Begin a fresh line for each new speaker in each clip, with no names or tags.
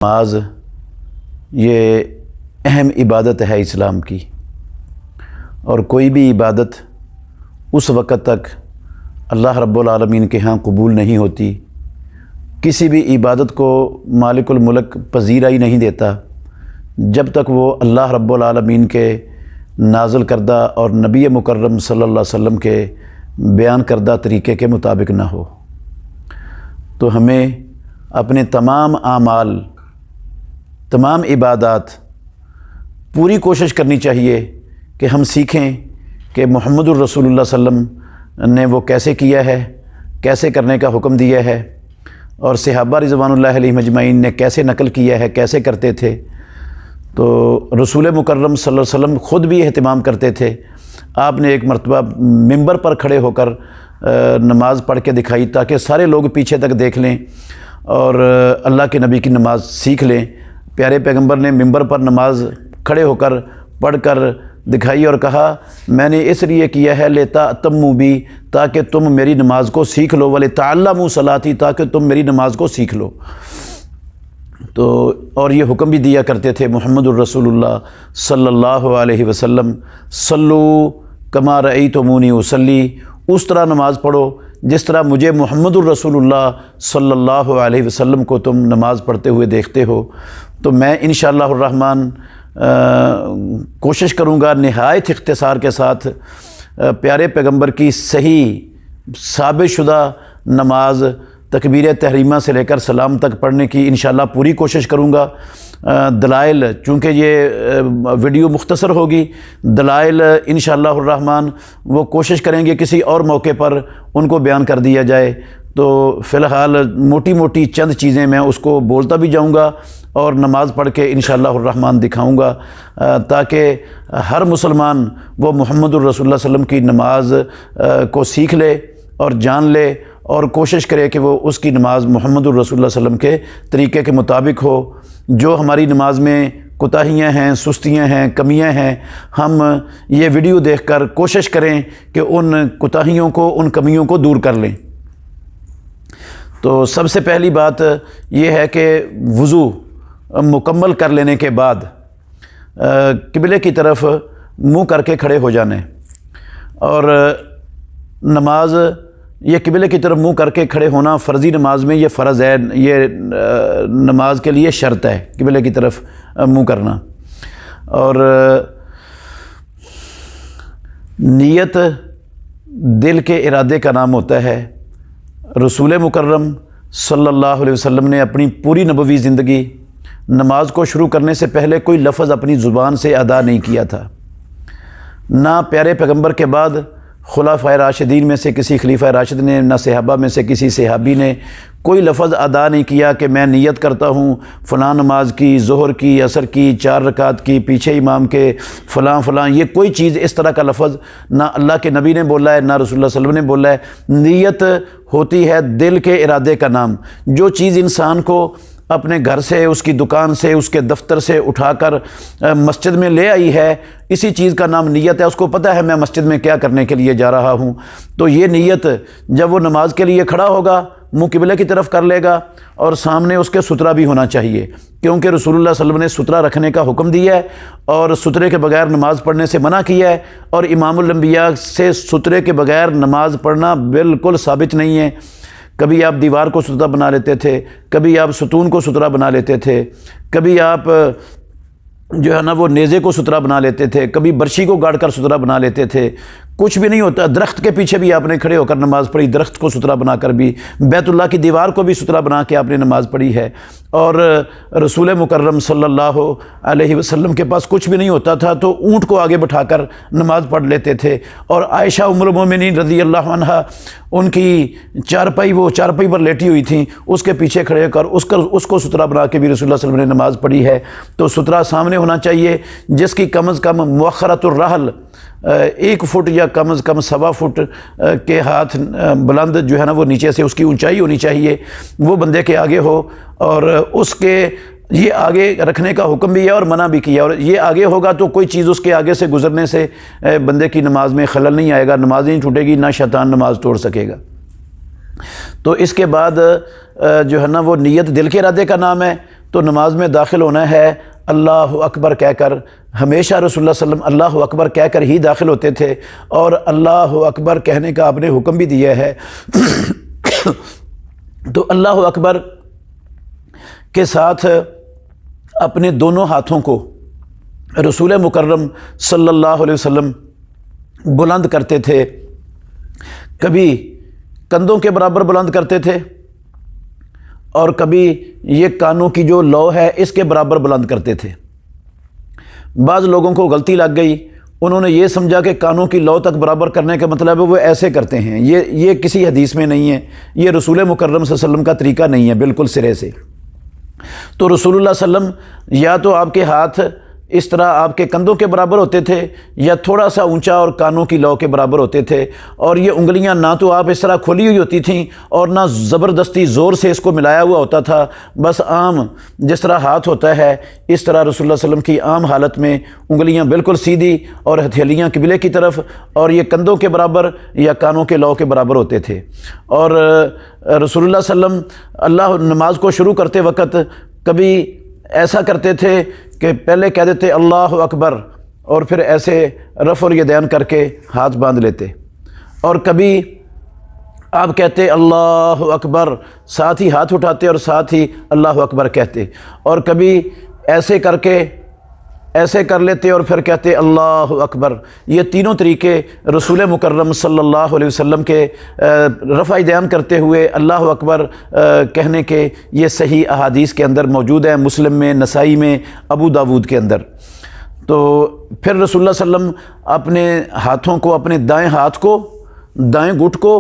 نماز یہ اہم عبادت ہے اسلام کی، اور کوئی بھی عبادت اس وقت تک اللہ رب العالمین کے ہاں قبول نہیں ہوتی، کسی بھی عبادت کو مالک الملک پذیرا ہی نہیں دیتا جب تک وہ اللہ رب العالمین کے نازل کردہ اور نبی مکرم صلی اللہ علیہ وسلم کے بیان کردہ طریقے کے مطابق نہ ہو۔ تو ہمیں اپنے تمام اعمال، تمام عبادات پوری کوشش کرنی چاہیے کہ ہم سیکھیں کہ محمد الرسول اللہ صلی اللہ علیہ وسلم نے وہ کیسے کیا ہے، کیسے کرنے کا حکم دیا ہے، اور صحابہ رضوان اللہ علیہم اجمعین نے کیسے نقل کیا ہے، کیسے کرتے تھے۔ تو رسول مکرم صلی اللہ علیہ وسلم خود بھی اہتمام کرتے تھے۔ آپ نے ایک مرتبہ ممبر پر کھڑے ہو کر نماز پڑھ کے دکھائی تاکہ سارے لوگ پیچھے تک دیکھ لیں اور اللہ کے نبی کی نماز سیکھ لیں۔ پیارے پیغمبر نے ممبر پر نماز کھڑے ہو کر پڑھ کر دکھائی اور کہا، میں نے اس لیے کیا ہے لِتَأْتَمُّوا بِی، تاکہ تم میری نماز کو سیکھ لو، وَلِتَعَلَّمُوا صَلَاتِی، تاکہ تم میری نماز کو سیکھ لو۔ تو اور یہ حکم بھی دیا کرتے تھے محمد الرسول اللہ صلی اللہ علیہ وسلم، صلو کما رأیتمونی اصلی، اس طرح نماز پڑھو جس طرح مجھے محمد الرسول اللہ صلی اللہ علیہ وسلم کو تم نماز پڑھتے ہوئے دیکھتے ہو۔ تو میں انشاءاللہ الرحمن کوشش کروں گا نہایت اختصار کے ساتھ پیارے پیغمبر کی صحیح ثابت شدہ نماز تکبیر تحریمہ سے لے کر سلام تک پڑھنے کی انشاءاللہ پوری کوشش کروں گا۔ دلائل، چونکہ یہ ویڈیو مختصر ہوگی، دلائل انشاءاللہ الرحمن وہ کوشش کریں گے کسی اور موقع پر ان کو بیان کر دیا جائے۔ تو فی الحال موٹی موٹی چند چیزیں میں اس کو بولتا بھی جاؤں گا اور نماز پڑھ کے انشاءاللہ الرحمن دکھاؤں گا، تاکہ ہر مسلمان وہ محمد الرسول اللہ صلی اللہ علیہ وسلم کی نماز کو سیکھ لے اور جان لے، اور کوشش کرے کہ وہ اس کی نماز محمد الرسول اللہ صلی اللہ علیہ وسلم کے طریقے کے مطابق ہو۔ جو ہماری نماز میں کوتاہیاں ہیں، سستیاں ہیں، کمیاں ہیں، ہم یہ ویڈیو دیکھ کر کوشش کریں کہ ان کوتاہیوں کو، ان کمیوں کو دور کر لیں۔ تو سب سے پہلی بات یہ ہے کہ وضو مکمل کر لینے کے بعد قبلے کی طرف منہ کر کے کھڑے ہو جانے، اور نماز یہ قبلے کی طرف منہ کر کے کھڑے ہونا فرضی نماز میں یہ فرض ہے، یہ نماز کے لیے شرط ہے قبلے کی طرف منہ کرنا۔ اور نیت دل کے ارادے کا نام ہوتا ہے۔ رسول مکرم صلی اللہ علیہ وسلم نے اپنی پوری نبوی زندگی نماز کو شروع کرنے سے پہلے کوئی لفظ اپنی زبان سے ادا نہیں کیا تھا۔ نہ پیارے پیغمبر کے بعد خلفائے راشدین میں سے کسی خلیفہ راشد نے، نہ صحابہ میں سے کسی صحابی نے کوئی لفظ ادا نہیں کیا کہ میں نیت کرتا ہوں فلاں نماز کی، ظہر کی، عصر کی، 4 رکعت کی، پیچھے امام کے فلاں فلاں، یہ کوئی چیز اس طرح کا لفظ نہ اللہ کے نبی نے بولا ہے، نہ رسول اللہ صلی اللہ علیہ وسلم نے بولا ہے۔ نیت ہوتی ہے دل کے ارادے کا نام۔ جو چیز انسان کو اپنے گھر سے، اس کی دکان سے، اس کے دفتر سے اٹھا کر مسجد میں لے آئی ہے، اسی چیز کا نام نیت ہے۔ اس کو پتہ ہے میں مسجد میں کیا کرنے کے لیے جا رہا ہوں۔ تو یہ نیت جب وہ نماز کے لیے کھڑا ہوگا، منہ قبلے کی طرف کر لے گا، اور سامنے اس کے سترہ بھی ہونا چاہیے، کیونکہ رسول اللہ صلی اللہ علیہ وسلم نے سترہ رکھنے کا حکم دیا ہے اور سترے کے بغیر نماز پڑھنے سے منع کیا ہے، اور امام الانبیاء سے سترے کے بغیر نماز پڑھنا بالکل ثابت نہیں ہے۔ کبھی آپ دیوار کو سترہ بنا لیتے تھے، کبھی آپ ستون کو سترہ بنا لیتے تھے، کبھی آپ جو ہے نا وہ نیزے کو سترہ بنا لیتے تھے، کبھی برشی کو گاڑ کر سترہ بنا لیتے تھے۔ کچھ بھی نہیں ہوتا۔ درخت کے پیچھے بھی آپ نے کھڑے ہو کر نماز پڑھی، درخت کو سترہ بنا کر بھی، بیت اللہ کی دیوار کو بھی سترہ بنا کے آپ نے نماز پڑھی ہے۔ اور رسول مکرم صلی اللہ علیہ وسلم کے پاس کچھ بھی نہیں ہوتا تھا تو اونٹ کو آگے بٹھا کر نماز پڑھ لیتے تھے۔ اور عائشہ ام المومنین رضی اللہ عنہا، ان کی چارپائی، وہ چارپائی پر لیٹی ہوئی تھیں، اس کے پیچھے کھڑے ہو کر اس کو سترہ بنا کے بھی رسول اللہ صلی اللہ علیہ وسلم نے نماز پڑھی ہے۔ تو سترہ سامنے ہونا چاہیے، جس کی کم از کم مؤخرۃ الرحل 1 فٹ یا کم از کم 1.25 فٹ کے ہاتھ بلند جو ہے نا وہ نیچے سے اس کی اونچائی ہونی چاہیے، وہ بندے کے آگے ہو۔ اور اس کے یہ آگے رکھنے کا حکم بھی ہے اور منع بھی کیا، اور یہ آگے ہوگا تو کوئی چیز اس کے آگے سے گزرنے سے بندے کی نماز میں خلل نہیں آئے گا، نماز نہیں ٹوٹے گی، نہ شیطان نماز توڑ سکے گا۔ تو اس کے بعد جو ہے نا وہ نیت دل کے ارادے کا نام ہے، تو نماز میں داخل ہونا ہے اللہ اکبر کہہ کر۔ ہمیشہ رسول اللہ صلی اللہ علیہ وسلم اللہ اکبر کہہ کر ہی داخل ہوتے تھے، اور اللہ اکبر کہنے کا آپ نے حکم بھی دیا ہے۔ تو اللہ اکبر کے ساتھ اپنے دونوں ہاتھوں کو رسول مکرم صلی اللہ علیہ وسلم بلند کرتے تھے، کبھی کندھوں کے برابر بلند کرتے تھے، اور کبھی یہ کانوں کی جو لو ہے اس کے برابر بلند کرتے تھے۔ بعض لوگوں کو غلطی لگ گئی، انہوں نے یہ سمجھا کہ کانوں کی لو تک برابر کرنے کا مطلب ہے وہ ایسے کرتے ہیں، یہ کسی حدیث میں نہیں ہے، یہ رسول مکرم صلی اللہ علیہ وسلم کا طریقہ نہیں ہے بالکل سرے سے۔ تو رسول اللہ صلی اللہ علیہ وسلم یا تو آپ کے ہاتھ اس طرح آپ کے کندھوں کے برابر ہوتے تھے، یا تھوڑا سا اونچا اور کانوں کی لو کے برابر ہوتے تھے، اور یہ انگلیاں نہ تو آپ اس طرح کھلی ہوئی ہوتی تھیں اور نہ زبردستی زور سے اس کو ملایا ہوا ہوتا تھا، بس عام جس طرح ہاتھ ہوتا ہے اس طرح رسول اللہ صلی اللہ علیہ وسلم کی عام حالت میں انگلیاں بالکل سیدھی اور ہتھیلیاں قبلے کی طرف، اور یہ کندھوں کے برابر یا کانوں کے لو کے برابر ہوتے تھے۔ اور رسول اللہ صلی اللہ علیہ وسلم نماز کو شروع کرتے وقت کبھی ایسا کرتے تھے کہ پہلے کہہ دیتے اللہ اکبر اور پھر ایسے رفع الیدین کر کے ہاتھ باندھ لیتے، اور کبھی آپ کہتے اللہ اکبر ساتھ ہی ہاتھ اٹھاتے اور ساتھ ہی اللہ اکبر کہتے، اور کبھی ایسے کر کے ایسے کر لیتے اور پھر کہتے اللہ اکبر۔ یہ تینوں طریقے رسول مکرم صلی اللہ علیہ وسلم کے رفع یدین کرتے ہوئے اللہ اکبر کہنے کے یہ صحیح احادیث کے اندر موجود ہیں، مسلم میں، نسائی میں، ابو داود کے اندر۔ تو پھر رسول اللہ صلی اللہ علیہ وسلم اپنے ہاتھوں کو، اپنے دائیں ہاتھ کو، دائیں گھٹ کو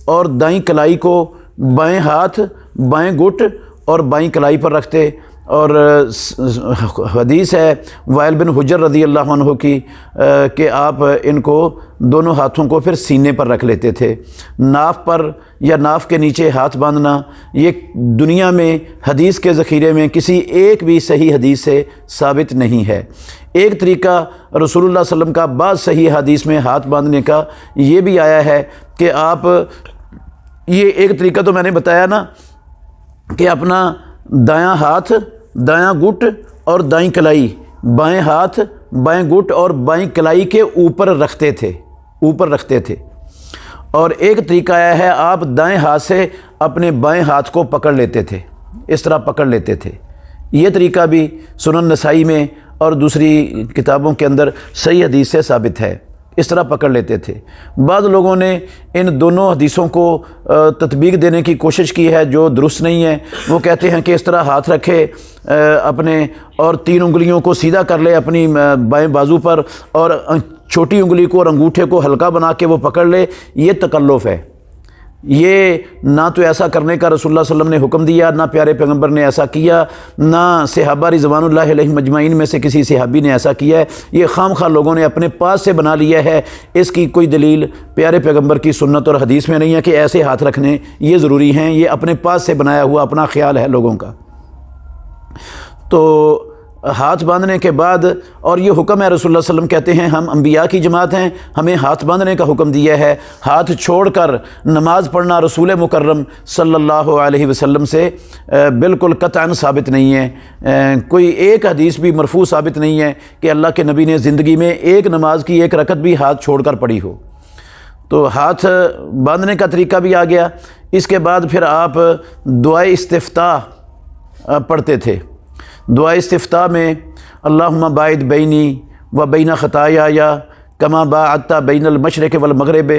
اور دائیں کلائی کو بائیں ہاتھ، بائیں گھٹ اور بائیں کلائی پر رکھتے، اور حدیث ہے وائل بن حجر رضی اللہ عنہ کی کہ آپ ان کو دونوں ہاتھوں کو پھر سینے پر رکھ لیتے تھے۔ ناف پر یا ناف کے نیچے ہاتھ باندھنا یہ دنیا میں حدیث کے ذخیرے میں کسی ایک بھی صحیح حدیث سے ثابت نہیں ہے۔ ایک طریقہ رسول اللہ صلی اللہ علیہ وسلم کا بعض صحیح حدیث میں ہاتھ باندھنے کا یہ بھی آیا ہے کہ آپ، یہ ایک طریقہ تو میں نے بتایا نا کہ اپنا دایاں ہاتھ، دایاں گھٹ اور دائیں کلائی، بائیں ہاتھ، بائیں گھٹ اور بائیں کلائی کے اوپر رکھتے تھے۔ اور ایک طریقہ آیا ہے آپ دائیں ہاتھ سے اپنے بائیں ہاتھ کو پکڑ لیتے تھے، اس طرح پکڑ لیتے تھے۔ یہ طریقہ بھی سنن نسائی میں اور دوسری کتابوں کے اندر صحیح حدیث سے ثابت ہے، اس طرح پکڑ لیتے تھے۔ بعض لوگوں نے ان دونوں حدیثوں کو تطبیق دینے کی کوشش کی ہے جو درست نہیں ہے۔ وہ کہتے ہیں کہ اس طرح ہاتھ رکھے اپنے اور تین انگلیوں کو سیدھا کر لے اپنی بائیں بازو پر، اور چھوٹی انگلی کو اور انگوٹھے کو ہلکا بنا کے وہ پکڑ لے، یہ تکلف ہے۔ یہ نہ تو ایسا کرنے کا رسول اللہ صلی اللہ علیہ وسلم نے حکم دیا، نہ پیارے پیغمبر نے ایسا کیا، نہ صحابہ رضوان اللہ علیہم اجمعین میں سے کسی صحابی نے ایسا کیا ہے۔ یہ خام خواہ لوگوں نے اپنے پاس سے بنا لیا ہے، اس کی کوئی دلیل پیارے پیغمبر کی سنت اور حدیث میں نہیں ہے کہ ایسے ہاتھ رکھنے یہ ضروری ہیں، یہ اپنے پاس سے بنایا ہوا اپنا خیال ہے لوگوں کا۔ تو ہاتھ باندھنے کے بعد، اور یہ حکم ہے، رسول اللہ صلی اللہ علیہ وسلم کہتے ہیں ہم انبیاء کی جماعت ہیں، ہمیں ہاتھ باندھنے کا حکم دیا ہے۔ ہاتھ چھوڑ کر نماز پڑھنا رسول مکرم صلی اللہ علیہ وسلم سے بالکل قطعاً ثابت نہیں ہے۔ کوئی ایک حدیث بھی مرفوع ثابت نہیں ہے کہ اللہ کے نبی نے زندگی میں ایک نماز کی ایک رکعت بھی ہاتھ چھوڑ کر پڑھی ہو۔ تو ہاتھ باندھنے کا طریقہ بھی آ گیا۔ اس کے بعد پھر آپ دعائے استفتاح پڑھتے تھے۔ دعائے استفتاح میں اللہم باعد بینی و بین خطایا کما باعدت بین المشرق والمغرب،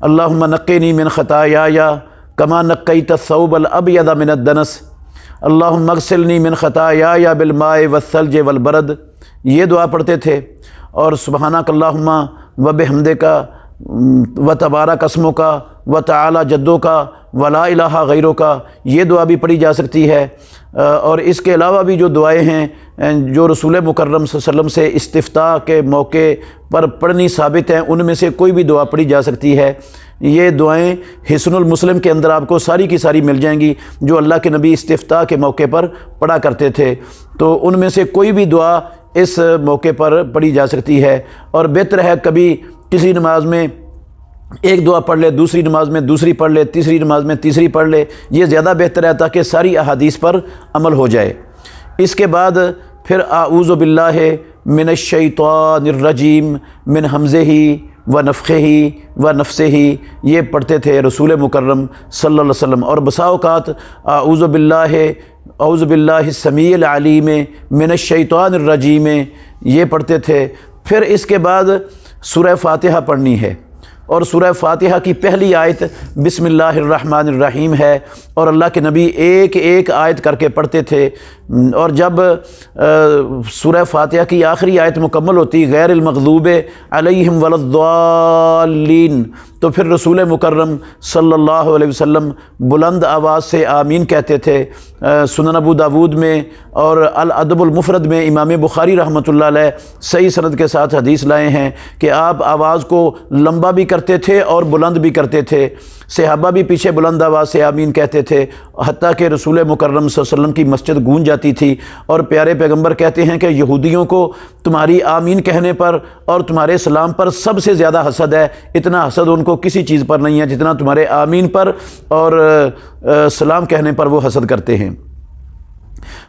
اللہم نقنی من خطایا کما نقیت الثوب الابیض من الدنس، اللہم اغسلنی من خطایا بالماء والثلج والبرد۔ یہ دعا پڑھتے تھے۔ اور سبحانک اللہم و بحمدک و تبارک اسمک و تعالی جدک ولا الہ غیرک، یہ دعا بھی پڑھی جا سکتی ہے۔ اور اس کے علاوہ بھی جو دعائیں ہیں جو رسول مکرم صلی اللہ علیہ وسلم سے استفتاح کے موقع پر پڑھنی ثابت ہیں، ان میں سے کوئی بھی دعا پڑھی جا سکتی ہے۔ یہ دعائیں حصن المسلم کے اندر آپ کو ساری کی ساری مل جائیں گی جو اللہ کے نبی استفتاح کے موقع پر پڑھا کرتے تھے۔ تو ان میں سے کوئی بھی دعا اس موقع پر پڑھی جا سکتی ہے۔ اور بہتر ہے کبھی کسی نماز میں ایک دعا پڑھ لے، دوسری نماز میں دوسری پڑھ لے، تیسری نماز میں تیسری پڑھ لے، یہ زیادہ بہتر ہے تاکہ ساری احادیث پر عمل ہو جائے۔ اس کے بعد پھر اعوذ باللہ من الشیطان الرجیم من حمزہ و نفخہ و نفثہ، یہ پڑھتے تھے رسول مکرم صلی اللہ علیہ وسلم۔ اور بسا اوقات اعوذ باللہ السمیع العلیم من الشیطان الرجیم یہ پڑھتے تھے۔ پھر اس کے بعد سورہ فاتحہ پڑھنی ہے، اور سورہ فاتحہ کی پہلی آیت بسم اللہ الرحمن الرحیم ہے، اور اللہ کے نبی ایک ایک آیت کر کے پڑھتے تھے۔ اور جب سورہ فاتحہ کی آخری آیت مکمل ہوتی غیر المغضوب علیہم ولا الضالین، تو پھر رسول مکرم صلی اللہ علیہ وسلم بلند آواز سے آمین کہتے تھے۔ سنن ابو داود میں اور الادب المفرد میں امام بخاری رحمۃ اللہ علیہ صحیح سند کے ساتھ حدیث لائے ہیں کہ آپ آواز کو لمبا بھی کرتے تھے اور بلند بھی کرتے تھے۔ صحابہ بھی پیچھے بلند آواز سے آمین کہتے تھے، حتیٰ کہ رسول مکرم صلی اللہ علیہ وسلم کی مسجد گونج جاتی تھی۔ اور پیارے پیغمبر کہتے ہیں کہ یہودیوں کو تمہاری آمین کہنے پر اور تمہارے سلام پر سب سے زیادہ حسد ہے، اتنا حسد ان کو کسی چیز پر نہیں ہے جتنا تمہارے آمین پر اور سلام کہنے پر وہ حسد کرتے ہیں۔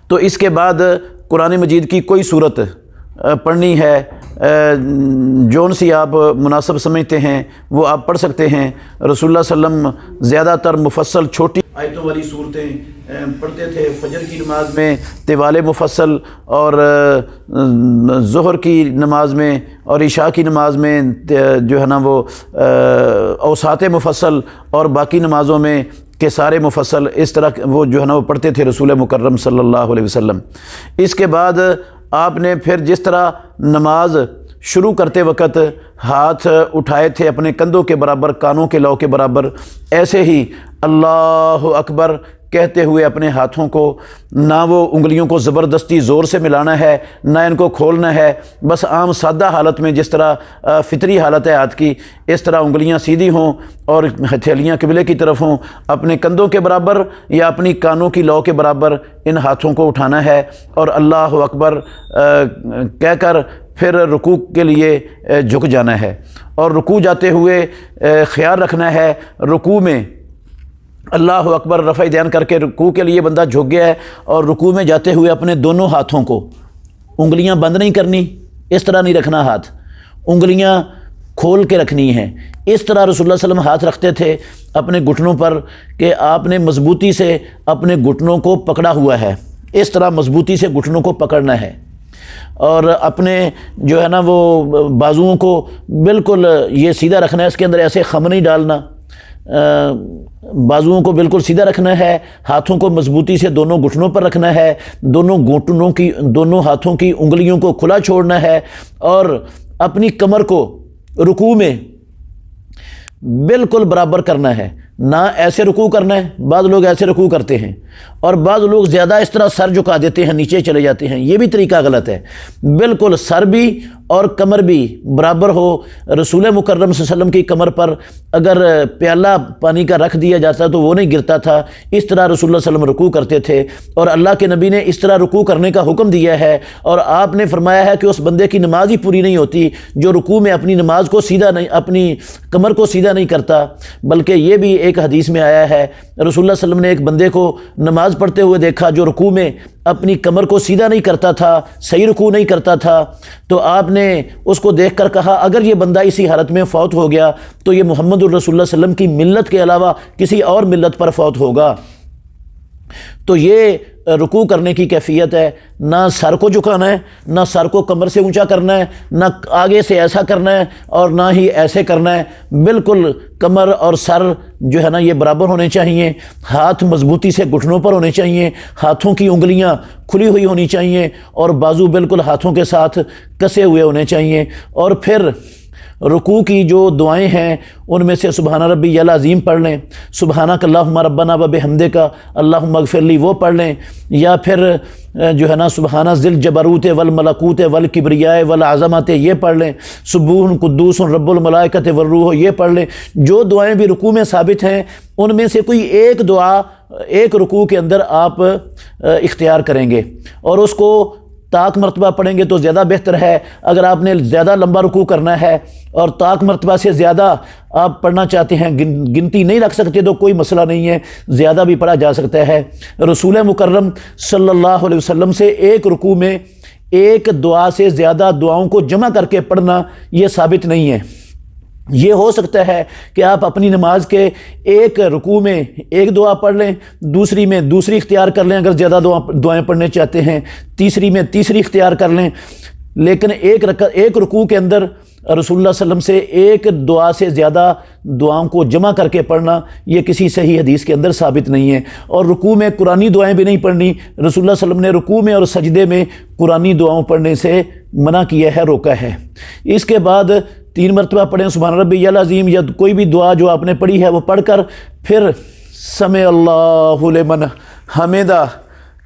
تو اس کے بعد قرآن مجید کی کوئی صورت پڑھنی ہے، جون سی آپ مناسب سمجھتے ہیں وہ آپ پڑھ سکتے ہیں۔ رسول اللہ صلی اللہ علیہ وسلم زیادہ تر مفصل چھوٹی آیتوں والی صورتیں پڑھتے تھے فجر کی نماز میں، طوال مفصل، اور ظہر کی نماز میں اور عشاء کی نماز میں جو ہے نا وہ اوساط مفصل، اور باقی نمازوں میں کہ سارے مفصل، اس طرح وہ جو ہے نا وہ پڑھتے تھے رسول مکرم صلی اللہ علیہ وسلم۔ اس کے بعد آپ نے پھر جس طرح نماز شروع کرتے وقت ہاتھ اٹھائے تھے اپنے کندھوں کے برابر، کانوں کے لو کے برابر، ایسے ہی اللہ اکبر کہتے ہوئے اپنے ہاتھوں کو نہ وہ انگلیوں کو زبردستی زور سے ملانا ہے، نہ ان کو کھولنا ہے، بس عام سادہ حالت میں جس طرح فطری حالت ہے ہاتھ کی، اس طرح انگلیاں سیدھی ہوں اور ہتھیلیاں قبلے کی طرف ہوں، اپنے کندھوں کے برابر یا اپنی کانوں کی لو کے برابر ان ہاتھوں کو اٹھانا ہے، اور اللہ اکبر کہہ کر پھر رکوع کے لیے جھک جانا ہے۔ اور رکوع جاتے ہوئے خیال رکھنا ہے، رکوع میں اللہ اکبر رفع دین کر کے رکوع کے لیے بندہ جھک گیا ہے، اور رکوع میں جاتے ہوئے اپنے دونوں ہاتھوں کو، انگلیاں بند نہیں کرنی، اس طرح نہیں رکھنا، ہاتھ انگلیاں کھول کے رکھنی ہیں۔ اس طرح رسول اللہ صلی اللہ علیہ وسلم ہاتھ رکھتے تھے اپنے گھٹنوں پر کہ آپ نے مضبوطی سے اپنے گھٹنوں کو پکڑا ہوا ہے، اس طرح مضبوطی سے گھٹنوں کو پکڑنا ہے، اور اپنے جو ہے نا وہ بازوؤں کو بالکل یہ سیدھا رکھنا ہے، اس کے اندر ایسے خم نہیں ڈالنا، بازوؤں کو بالکل سیدھا رکھنا ہے، ہاتھوں کو مضبوطی سے دونوں گھٹنوں پر رکھنا ہے، دونوں ہاتھوں کی انگلیوں کو کھلا چھوڑنا ہے، اور اپنی کمر کو رکوع میں بالکل برابر کرنا ہے، نہ ایسے رکوع کرنا ہے، بعض لوگ ایسے رکوع کرتے ہیں اور بعض لوگ زیادہ اس طرح سر جھکا دیتے ہیں، نیچے چلے جاتے ہیں، یہ بھی طریقہ غلط ہے۔ بالکل سر بھی اور کمر بھی برابر ہو۔ رسول مکرم صلی اللہ علیہ وسلم کی کمر پر اگر پیالہ پانی کا رکھ دیا جاتا تو وہ نہیں گرتا تھا، اس طرح رسول اللہ صلی اللہ علیہ وسلم رکوع کرتے تھے، اور اللہ کے نبی نے اس طرح رکوع کرنے کا حکم دیا ہے، اور آپ نے فرمایا ہے کہ اس بندے کی نماز ہی پوری نہیں ہوتی جو رکوع میں اپنی نماز کو سیدھا نہیں، اپنی کمر کو سیدھا نہیں کرتا۔ بلکہ یہ بھی ایک حدیث میں آیا ہے، رسول اللہ صلی اللہ علیہ وسلم نے ایک بندے کو نماز پڑھتے ہوئے دیکھا جو رکوع میں اپنی کمر کو سیدھا نہیں کرتا تھا، صحیح رکوع نہیں کرتا تھا، تو آپ نے اس کو دیکھ کر کہا اگر یہ بندہ اسی حالت میں فوت ہو گیا تو یہ محمد الرسول اللہ صلی اللہ علیہ وسلم کی ملت کے علاوہ کسی اور ملت پر فوت ہوگا۔ تو یہ رکوع کرنے کی کیفیت ہے، نہ سر کو جھکانا ہے، نہ سر کو کمر سے اونچا کرنا ہے، نہ آگے سے ایسا کرنا ہے اور نہ ہی ایسے کرنا ہے، بالکل کمر اور سر جو ہے نا یہ برابر ہونے چاہیے، ہاتھ مضبوطی سے گھٹنوں پر ہونے چاہیے، ہاتھوں کی انگلیاں کھلی ہوئی ہونی چاہیے، اور بازو بالکل ہاتھوں کے ساتھ کسے ہوئے ہونے چاہیے۔ اور پھر رکوع کی جو دعائیں ہیں ان میں سے سبحان ربی العظیم پڑھ لیں، سبحانک اللہم ربنا و بحمدک اللہم اغفر لی وہ پڑھ لیں، یا پھر جو ہے نا سبحان ذی الجبروت والملکوت والکبریاء والعظمت یہ پڑھ لیں، سبوح قدوس رب الملائکۃ والروح یہ پڑھ لیں۔ جو دعائیں بھی رکوع میں ثابت ہیں ان میں سے کوئی ایک دعا ایک رکوع کے اندر آپ اختیار کریں گے، اور اس کو طاق مرتبہ پڑھیں گے تو زیادہ بہتر ہے۔ اگر آپ نے زیادہ لمبا رکوع کرنا ہے اور طاق مرتبہ سے زیادہ آپ پڑھنا چاہتے ہیں، گنتی نہیں رکھ سکتے تو کوئی مسئلہ نہیں ہے، زیادہ بھی پڑھا جا سکتا ہے۔ رسول مکرم صلی اللہ علیہ وسلم سے ایک رکوع میں ایک دعا سے زیادہ دعاؤں کو جمع کر کے پڑھنا یہ ثابت نہیں ہے۔ یہ ہو سکتا ہے کہ آپ اپنی نماز کے ایک رکوع میں ایک دعا پڑھ لیں، دوسری میں دوسری اختیار کر لیں اگر زیادہ دعائیں پڑھنے چاہتے ہیں، تیسری میں تیسری اختیار کر لیں، لیکن ایک رکوع کے اندر رسول اللہ صلی اللہ علیہ وسلم سے ایک دعا سے زیادہ دعاؤں کو جمع کر کے پڑھنا یہ کسی صحیح حدیث کے اندر ثابت نہیں ہے۔ اور رکوع میں قرآنی دعائیں بھی نہیں پڑھنی، رسول اللہ صلی اللہ علیہ وسلم نے رکوع میں اور سجدے میں قرآنی دعاؤں پڑھنے سے منع کیا ہے، روکا ہے۔ اس کے بعد 3 مرتبہ پڑھیں سبحان ربی العظیم، یا کوئی بھی دعا جو آپ نے پڑھی ہے وہ پڑھ کر پھر سمع اللہ لمن حمدہ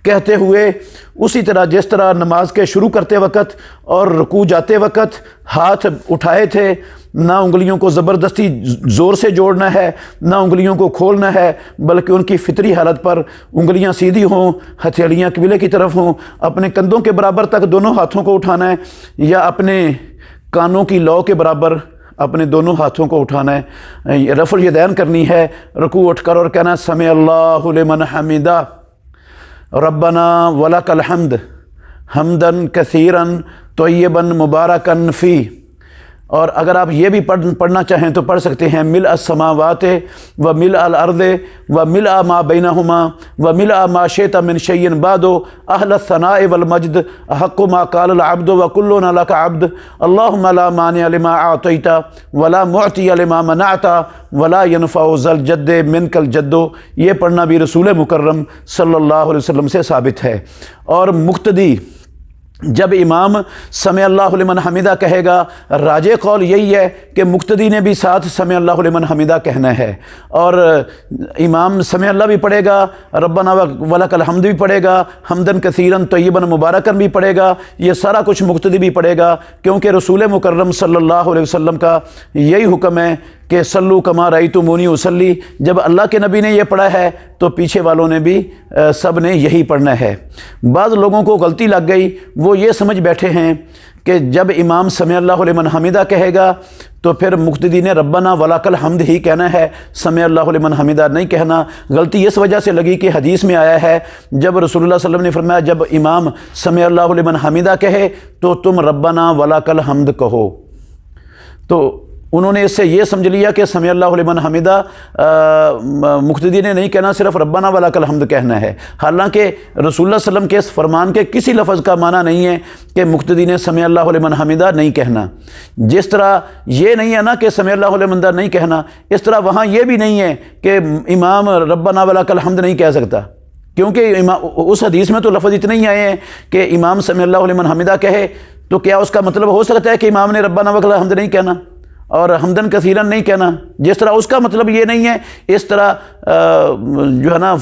کہتے ہوئے اسی طرح جس طرح نماز کے شروع کرتے وقت اور رکوع جاتے وقت ہاتھ اٹھائے تھے، نہ انگلیوں کو زبردستی زور سے جوڑنا ہے، نہ انگلیوں کو کھولنا ہے، بلکہ ان کی فطری حالت پر انگلیاں سیدھی ہوں، ہتھیلیاں قبلے کی طرف ہوں، اپنے کندھوں کے برابر تک دونوں ہاتھوں کو اٹھانا ہے، یا اپنے کانوں کی لو کے برابر اپنے دونوں ہاتھوں کو اٹھانا ہے، رفع الیدین کرنی ہے، رکوع اٹھ کر اور کہنا سمع اللہ لمن حمدہ ربنا ولک الحمد حمدن کثیرن طیبا مبارکن فی۔ اور اگر آپ یہ بھی پڑھنا چاہیں تو پڑھ سکتے ہیں ملء السماوات و ملء الارض و ملء ما بینہما و ملء ما شئت من شیء بعد اہل الثناء والمجد احق ما قال العبد وکلنا لک عبد اللہم لا مانع لما اعطیت ولا معطی لما منعت ولا ينفع ذا الجد منک الجد۔ یہ پڑھنا بھی رسول مکرم صلی اللہ علیہ وسلم سے ثابت ہے۔ اور مقتدی جب امام سمع اللہ لمن حمدہ کہے گا، راجح قول یہی ہے کہ مقتدی نے بھی ساتھ سمع اللہ لمن حمدہ کہنا ہے، اور امام سمع اللہ بھی پڑھے گا، ربنا ولک الحمد بھی پڑھے گا، حمدن کثیرن طیبا مبارکن بھی پڑھے گا، یہ سارا کچھ مقتدی بھی پڑھے گا، کیونکہ رسول مکرم صلی اللہ علیہ وسلم کا یہی حکم ہے کہ صلو کما رأیتمونی اصلی۔ جب اللہ کے نبی نے یہ پڑھا ہے تو پیچھے والوں نے بھی سب نے یہی پڑھنا ہے۔ بعض لوگوں کو غلطی لگ گئی، وہ یہ سمجھ بیٹھے ہیں کہ جب امام سمع اللہ لمن حمدہ کہے گا تو پھر مقتدی نے ربنا ولک الحمد ہی کہنا ہے، سمع اللہ لمن حمدہ نہیں کہنا۔ غلطی اس وجہ سے لگی کہ حدیث میں آیا ہے جب رسول اللہ صلی اللہ علیہ وسلم نے فرمایا جب امام سمع اللہ لمن حمدہ کہے تو تم ربنا ولک الحمد کہو، تو انہوں نے اس سے یہ سمجھ لیا کہ سمع اللہ لمن حمدہ مقتدی نے نہیں کہنا، صرف ربنا ولک الحمد کہنا ہے، حالانکہ رسول اللہ صلی اللہ علیہ وسلم کے اس فرمان کے کسی لفظ کا معنی نہیں ہے کہ مقتدی نے سمع اللہ لمن حمدہ نہیں کہنا۔ جس طرح یہ نہیں ہے نا کہ سمع اللہ لمن حمدہ نہیں کہنا، اس طرح وہاں یہ بھی نہیں ہے کہ امام ربنا ولک الحمد نہیں کہہ سکتا، کیونکہ اس حدیث میں تو لفظ اتنے ہی آئے ہیں کہ امام سمع اللہ لمن حمدہ کہے، تو کیا اس کا مطلب ہو سکتا ہے کہ امام نے ربنا ولک الحمد نہیں کہنا اور حمدن کثیرن نہیں کہنا؟ جس طرح اس کا مطلب یہ نہیں ہے، اس طرح جو ہے نا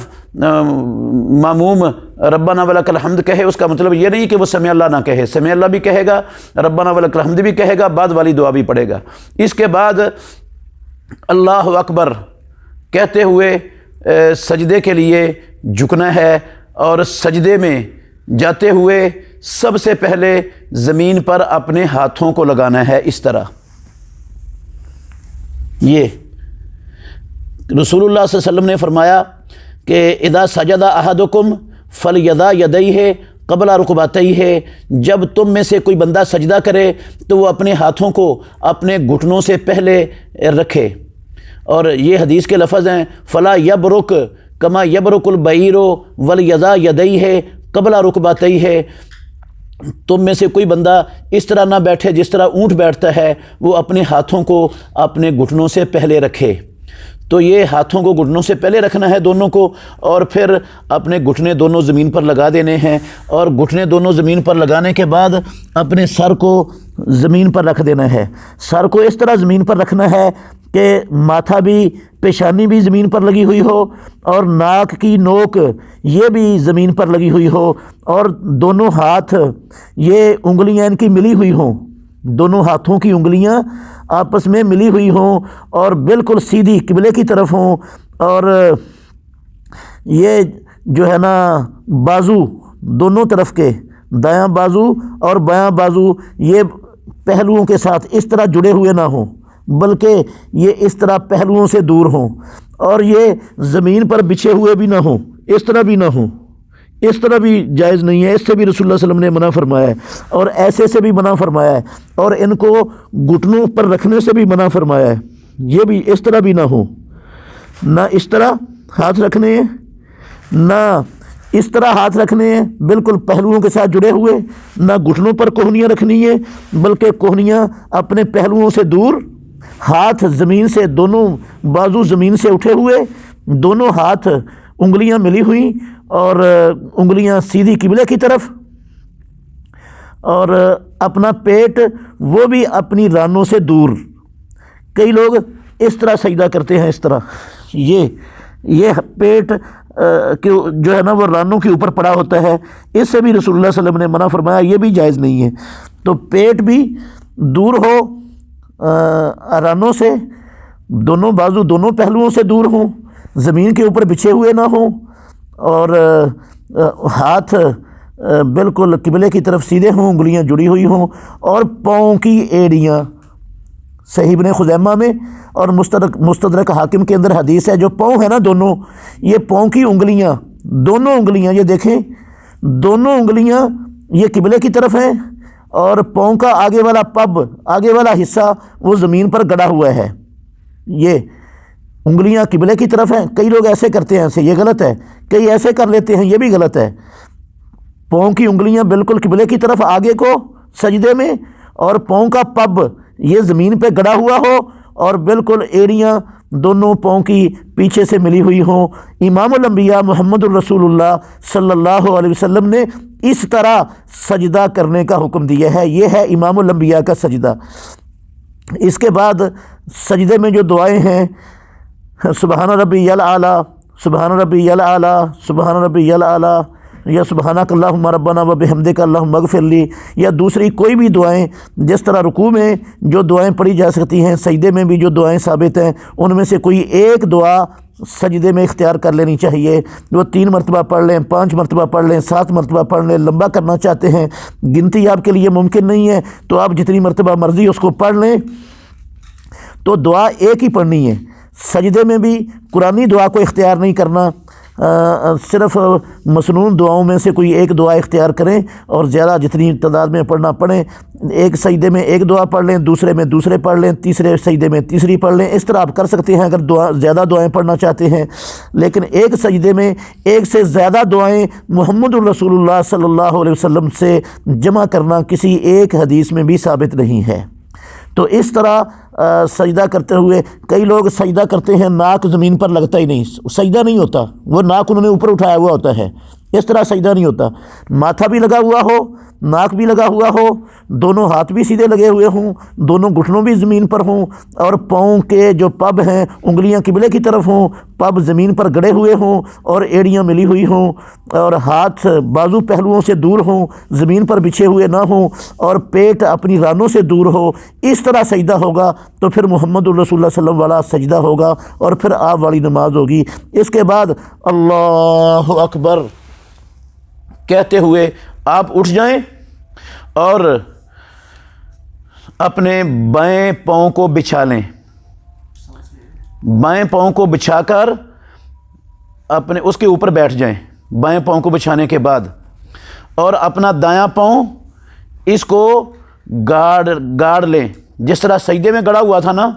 ماموم ربنا ولک الحمد کہے، اس کا مطلب یہ نہیں کہ وہ سمع اللہ نہ کہے، سمع اللہ بھی کہے گا، ربنا ولک الحمد بھی کہے گا، بعد والی دعا بھی پڑھے گا۔ اس کے بعد اللہ اکبر کہتے ہوئے سجدے کے لیے جھکنا ہے، اور سجدے میں جاتے ہوئے سب سے پہلے زمین پر اپنے ہاتھوں کو لگانا ہے، اس طرح۔ یہ رسول اللہ صلی اللہ علیہ وسلم نے فرمایا کہ اذا سجد احدکم فلیضع یدیہ قبل رکبتیہ، جب تم میں سے کوئی بندہ سجدہ کرے تو وہ اپنے ہاتھوں کو اپنے گھٹنوں سے پہلے رکھے، اور یہ حدیث کے لفظ ہیں فلا یبرک کما یبرک البعیر ولیضع یدیہ قبل رکبتیہ، تم میں سے کوئی بندہ اس طرح نہ بیٹھے جس طرح اونٹ بیٹھتا ہے، وہ اپنے ہاتھوں کو اپنے گھٹنوں سے پہلے رکھے۔ تو یہ ہاتھوں کو گھٹنوں سے پہلے رکھنا ہے دونوں کو، اور پھر اپنے گھٹنے دونوں زمین پر لگا دینے ہیں، اور گھٹنے دونوں زمین پر لگانے کے بعد اپنے سر کو زمین پر رکھ دینا ہے۔ سر کو اس طرح زمین پر رکھنا ہے کہ ماتھا بھی، پیشانی بھی زمین پر لگی ہوئی ہو، اور ناک کی نوک یہ بھی زمین پر لگی ہوئی ہو، اور دونوں ہاتھ یہ انگلیاں ان کی ملی ہوئی ہوں، دونوں ہاتھوں کی انگلیاں آپس میں ملی ہوئی ہوں اور بالکل سیدھی قبلے کی طرف ہوں، اور یہ جو ہے نا بازو دونوں طرف کے
دایاں بازو اور بایاں بازو یہ پہلوؤں کے ساتھ اس طرح جڑے ہوئے نہ ہوں، بلکہ یہ اس طرح پہلوؤں سے دور ہوں، اور یہ زمین پر بچھے ہوئے بھی نہ ہوں، اس طرح بھی نہ ہوں، اس طرح بھی جائز نہیں ہے، اس سے بھی رسول اللہ صلی اللہ علیہ وسلم نے منع فرمایا ہے، اور ایسے سے بھی منع فرمایا ہے، اور ان کو گھٹنوں پر رکھنے سے بھی منع فرمایا ہے، یہ بھی اس طرح بھی نہ ہوں، نہ اس طرح ہاتھ رکھنے ہیں، نہ اس طرح ہاتھ رکھنے ہیں بالکل پہلوؤں کے ساتھ جڑے ہوئے، نہ گھٹنوں پر کوہنیاں رکھنی ہیں بلکہ کوہنیاں اپنے پہلوؤں سے دور، ہاتھ زمین سے، دونوں بازو زمین سے اٹھے ہوئے، دونوں ہاتھ انگلیاں ملی ہوئی اور انگلیاں سیدھی قبلے کی طرف، اور اپنا پیٹ وہ بھی اپنی رانوں سے دور۔ کئی لوگ اس طرح سجدہ کرتے ہیں، اس طرح یہ پیٹ جو ہے نا وہ رانوں کے اوپر پڑا ہوتا ہے، اس سے بھی رسول اللہ صلی اللہ علیہ وسلم نے منع فرمایا، یہ بھی جائز نہیں ہے۔ تو پیٹ بھی دور ہو رانوں سے، دونوں بازو دونوں پہلوؤں سے دور ہوں، زمین کے اوپر بچھے ہوئے نہ ہوں، اور ہاتھ بالکل قبلے کی طرف سیدھے ہوں، انگلیاں جڑی ہوئی ہوں، اور پاؤں کی ایڑیاں، صحیح ابن خزیمہ میں اور مستدرک حاکم کے اندر حدیث ہے، جو پاؤں ہے نا دونوں، یہ پاؤں کی انگلیاں، دونوں انگلیاں یہ دیکھیں، دونوں انگلیاں یہ قبلے کی طرف ہیں، اور پاؤں کا آگے والا پب، آگے والا حصہ وہ زمین پر گڑا ہوا ہے، یہ انگلیاں قبلے کی طرف ہیں۔ کئی لوگ ایسے کرتے ہیں، ایسے، یہ غلط ہے، کئی ایسے کر لیتے ہیں، یہ بھی غلط ہے۔ پاؤں کی انگلیاں بالکل قبلے کی طرف آگے کو سجدے میں، اور پاؤں کا پب یہ زمین پہ گڑا ہوا ہو، اور بالکل ایڑیاں دونوں پاؤں کی پیچھے سے ملی ہوئی ہوں۔ امام الانبیاء محمد الرسول اللہ صلی اللہ علیہ وسلم نے اس طرح سجدہ کرنے کا حکم دیا ہے، یہ ہے امام الانبیاء کا سجدہ۔ اس کے بعد سجدے میں جو دعائیں ہیں، سبحان ربی الاعلیٰ، سبحان ربی الاعلیٰ، سبحان ربی الاعلیٰ، یا سبحانک اللہم ربنا و بحمدک اللہم اغفر لی، یا دوسری کوئی بھی دعائیں، جس طرح رکوع میں جو دعائیں پڑھی جا سکتی ہیں، سجدے میں بھی جو دعائیں ثابت ہیں، ان میں سے کوئی ایک دعا سجدے میں اختیار کر لینی چاہیے۔ وہ 3 مرتبہ پڑھ لیں، 5 مرتبہ پڑھ لیں، 7 مرتبہ پڑھ لیں، لمبا کرنا چاہتے ہیں، گنتی آپ کے لیے ممکن نہیں ہے تو آپ جتنی مرتبہ مرضی اس کو پڑھ لیں، تو دعا ایک ہی پڑھنی ہے۔ سجدے میں بھی قرآنی دعا کو اختیار نہیں کرنا، صرف مسنون دعاؤں میں سے کوئی ایک دعا اختیار کریں، اور زیادہ جتنی تعداد میں پڑھنا پڑھیں۔ ایک سجدے میں ایک دعا پڑھ لیں، دوسرے میں دوسرے پڑھ لیں، تیسرے سجدے میں تیسری پڑھ لیں، اس طرح آپ کر سکتے ہیں اگر زیادہ دعائیں پڑھنا چاہتے ہیں۔ لیکن ایک سجدے میں ایک سے زیادہ دعائیں محمد الرسول اللہ صلی اللہ علیہ وسلم سے جمع کرنا کسی ایک حدیث میں بھی ثابت نہیں ہے۔ تو اس طرح سجدہ کرتے ہوئے کئی لوگ سجدہ کرتے ہیں، ناک زمین پر لگتا ہی نہیں، سجدہ نہیں ہوتا، وہ ناک انہوں نے اوپر اٹھایا ہوا ہوتا ہے، اس طرح سجدہ نہیں ہوتا۔ ماتھا بھی لگا ہوا ہو، ناک بھی لگا ہوا ہو، دونوں ہاتھ بھی سیدھے لگے ہوئے ہوں، دونوں گھٹنوں بھی زمین پر ہوں، اور پاؤں کے جو پب ہیں انگلیاں قبلے کی طرف ہوں، پب زمین پر گڑے ہوئے ہوں، اور ایڑیاں ملی ہوئی ہوں، اور ہاتھ بازو پہلوؤں سے دور ہوں، زمین پر بچھے ہوئے نہ ہوں، اور پیٹ اپنی رانوں سے دور ہو، اس طرح سجدہ ہوگا تو پھر محمد الرسول اللہ صلی اللہ علیہ وسلم والا سجدہ ہوگا، اور پھر آپ والی نماز ہوگی۔ اس کے بعد اللہ اکبر کہتے ہوئے آپ اٹھ جائیں اور اپنے بائیں پاؤں کو بچھا لیں، بائیں پاؤں کو بچھا کر اپنے اس کے اوپر بیٹھ جائیں بائیں پاؤں کو بچھانے کے بعد، اور اپنا دایاں پاؤں اس کو گاڑ لیں، جس طرح سجدے میں گڑا ہوا تھا نا۔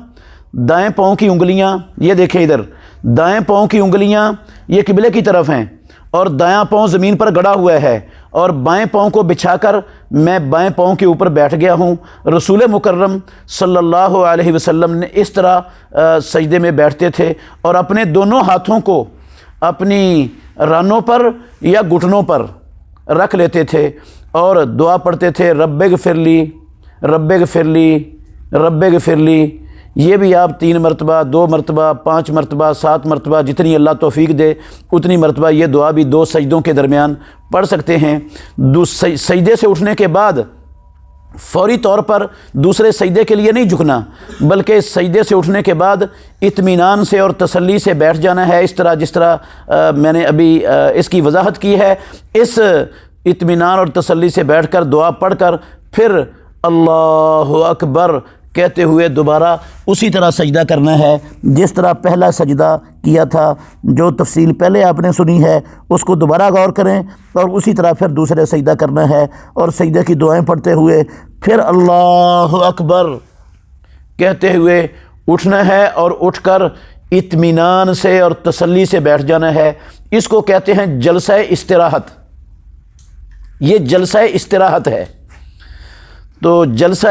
دائیں پاؤں کی انگلیاں یہ دیکھیں ادھر، دائیں پاؤں کی انگلیاں یہ قبلے کی طرف ہیں، اور دایاں پاؤں زمین پر گڑا ہوا ہے، اور بائیں پاؤں کو بچھا کر میں بائیں پاؤں کے اوپر بیٹھ گیا ہوں۔ رسول مکرم صلی اللہ علیہ وسلم نے اس طرح سجدے میں بیٹھتے تھے، اور اپنے دونوں ہاتھوں کو اپنی رانوں پر یا گھٹنوں پر رکھ لیتے تھے، اور دعا پڑھتے تھے، رب اغفر لی، رب اغفر لی، رب اغفر لی۔ یہ بھی آپ 3 مرتبہ، 2 مرتبہ، 5 مرتبہ، 7 مرتبہ، جتنی اللہ توفیق دے اتنی مرتبہ یہ دعا بھی 2 سجدوں کے درمیان پڑھ سکتے ہیں۔ سجدے سے اٹھنے کے بعد فوری طور پر دوسرے سجدے کے لیے نہیں جھکنا، بلکہ سجدے سے اٹھنے کے بعد اطمینان سے اور تسلی سے بیٹھ جانا ہے، اس طرح جس طرح میں نے ابھی اس کی وضاحت کی ہے۔
اطمینان اور تسلی سے بیٹھ کر دعا پڑھ کر پھر اللہ اکبر کہتے ہوئے دوبارہ
اسی طرح سجدہ کرنا ہے جس طرح پہلا سجدہ کیا تھا۔ جو تفصیل پہلے آپ نے سنی ہے اس کو دوبارہ غور کریں، اور اسی طرح پھر دوسرے سجدہ کرنا ہے، اور سجدے کی دعائیں پڑھتے ہوئے پھر اللہ اکبر
کہتے ہوئے اٹھنا ہے، اور اٹھ کر اطمینان سے اور تسلی سے بیٹھ جانا ہے۔ اس کو کہتے ہیں جلسہ استراحت۔ یہ جلسہ استراحت ہے۔ تو جلسہ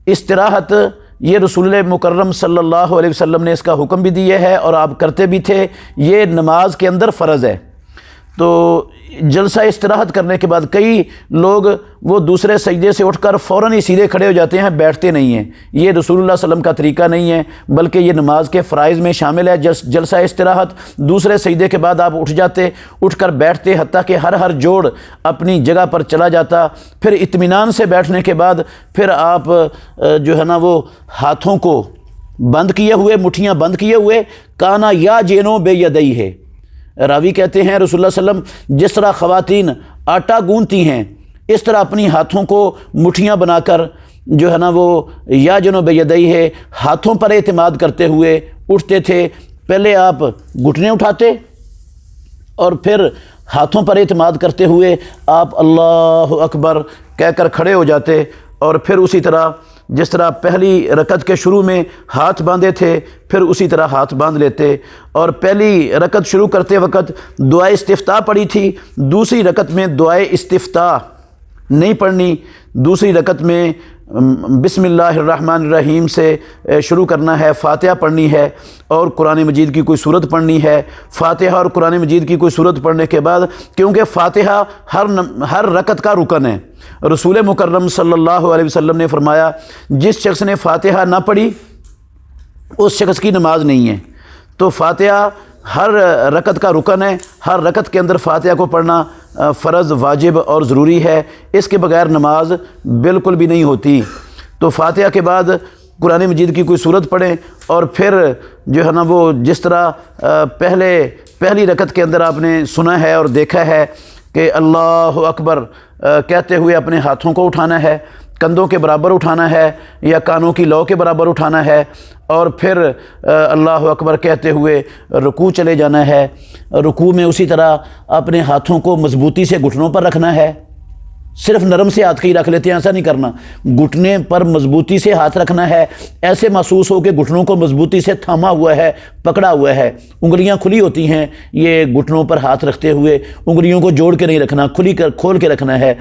استراحت یہ رسول مکرم صلی اللہ علیہ وسلم نے اس کا حکم بھی دیا ہے، اور آپ کرتے بھی تھے۔ یہ نماز کے اندر فرض ہے۔ تو جلسہ استراحت کرنے کے بعد کئی لوگ وہ دوسرے سجدے سے اٹھ کر فوراً ہی سیدھے کھڑے ہو جاتے ہیں، بیٹھتے نہیں ہیں۔ یہ رسول اللہ صلی اللہ علیہ وسلم کا طریقہ نہیں ہے، بلکہ یہ نماز کے فرائض میں شامل ہے جلسہ استراحت۔ دوسرے سجدے کے بعد آپ اٹھ کر بیٹھتے، حتیٰ کہ ہر جوڑ اپنی جگہ پر چلا جاتا۔ پھر اطمینان سے بیٹھنے کے بعد پھر آپ جو ہے نا وہ ہاتھوں کو بند کیے ہوئے، مٹھیاں بند کیے ہوئے، کانا یا جینو بے یدئی ہے۔ راوی کہتے ہیں رسول اللہ صلی اللہ علیہ وسلم جس طرح خواتین آٹا گوندتی ہیں اس طرح اپنی ہاتھوں کو مٹھیاں بنا کر جو ہے نا وہ یا جنوب یدئی ہے ہاتھوں پر اعتماد کرتے ہوئے اٹھتے تھے۔ پہلے آپ گھٹنے اٹھاتے اور پھر ہاتھوں پر اعتماد کرتے ہوئے آپ اللہ اکبر کہہ کر کھڑے ہو جاتے، اور پھر اسی طرح جس طرح پہلی رکعت کے شروع میں ہاتھ باندھے تھے پھر اسی طرح ہاتھ باندھ لیتے، اور پہلی رکعت شروع کرتے وقت دعائے استفتاح پڑھی تھی، دوسری رکعت میں دعائے استفتاح نہیں پڑھنی، دوسری رکعت میں بسم اللہ الرحمن الرحیم سے شروع کرنا ہے، فاتحہ پڑھنی ہے اور قرآن مجید کی کوئی سورت پڑھنی ہے۔ فاتحہ اور قرآن مجید کی کوئی سورت پڑھنے کے بعد، کیونکہ فاتحہ ہر رکعت کا رکن ہے، رسول مکرم صلی اللہ علیہ وسلم نے فرمایا جس شخص نے فاتحہ نہ پڑھی اس شخص کی نماز نہیں ہے۔ تو فاتحہ ہر رکعت کا رکن ہے، ہر رکعت کے اندر فاتحہ کو پڑھنا فرض، واجب اور ضروری ہے، اس کے بغیر نماز بالکل بھی نہیں ہوتی۔ تو فاتحہ کے بعد قرآن مجید کی کوئی سورت پڑھیں، اور پھر جو ہے نا وہ جس طرح پہلی رکعت کے اندر آپ نے سنا ہے اور دیکھا ہے کہ اللہ اکبر کہتے ہوئے اپنے ہاتھوں کو اٹھانا ہے، کندھوں کے برابر اٹھانا ہے یا کانوں کی لو کے برابر اٹھانا ہے، اور پھر اللہ اکبر کہتے ہوئے رکوع چلے جانا ہے۔ رکوع میں اسی طرح اپنے ہاتھوں کو مضبوطی سے گھٹنوں پر رکھنا ہے، صرف نرم سے ہاتھ ہی رکھ لیتے ہیں ایسا نہیں کرنا، گھٹنے پر مضبوطی سے ہاتھ رکھنا ہے، ایسے محسوس ہو کہ گھٹنوں کو مضبوطی سے تھاما ہوا ہے، پکڑا ہوا ہے، انگلیاں کھلی ہوتی ہیں، یہ گھٹنوں پر ہاتھ رکھتے ہوئے انگلیوں کو جوڑ کے نہیں رکھنا، کھول کے رکھنا ہے،